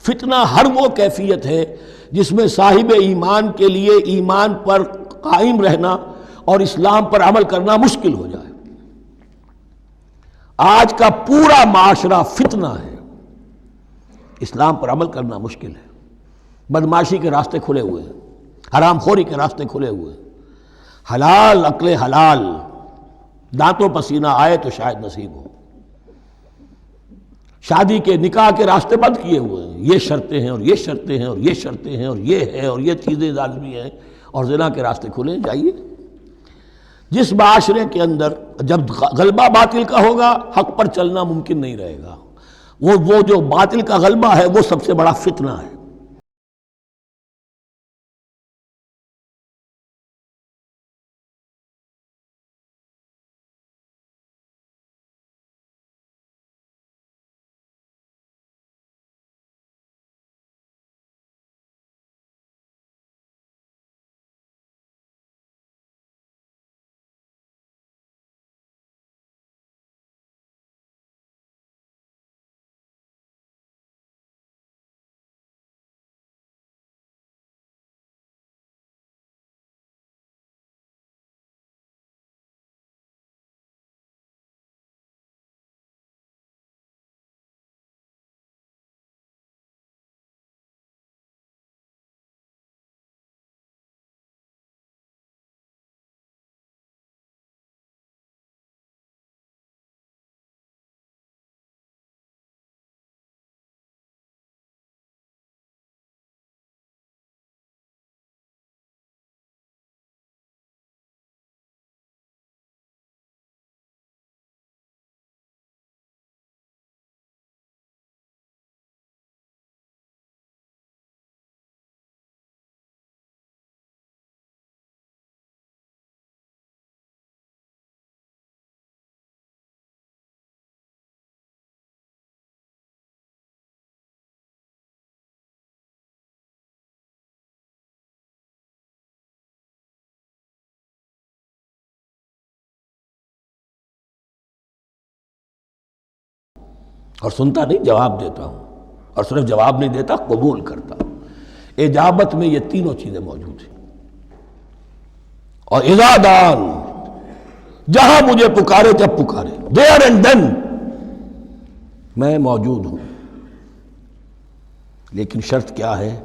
فتنہ ہر وہ کیفیت ہے جس میں صاحب ایمان کے لیے ایمان پر قائم رہنا اور اسلام پر عمل کرنا مشکل ہو جائے۔ آج کا پورا معاشرہ فتنہ ہے، اسلام پر عمل کرنا مشکل ہے، بدمعاشی کے راستے کھلے ہوئے ہیں، حرام خوری کے راستے کھلے ہوئے ہیں، حلال عقل حلال دانتوں پسینہ آئے تو شاید نصیب ہو، شادی کے نکاح کے راستے بند کیے ہوئے ہیں، یہ شرطیں ہیں اور یہ شرطیں ہیں اور یہ شرطیں ہیں اور یہ ہے اور یہ چیزیں لازمی ہیں، اور زنا کے راستے کھلے جائیے۔ جس معاشرے کے اندر جب غلبہ باطل کا ہوگا حق پر چلنا ممکن نہیں رہے گا، وہ جو باطل کا غلبہ ہے وہ سب سے بڑا فتنہ ہے۔ اور سنتا نہیں، جواب دیتا ہوں، اور صرف جواب نہیں دیتا، قبول کرتا ہوں۔ اجابت میں یہ تینوں چیزیں موجود ہیں۔ اور اذا دان، جہاں مجھے پکارے جب پکارے، there and then میں موجود ہوں، لیکن شرط کیا ہے؟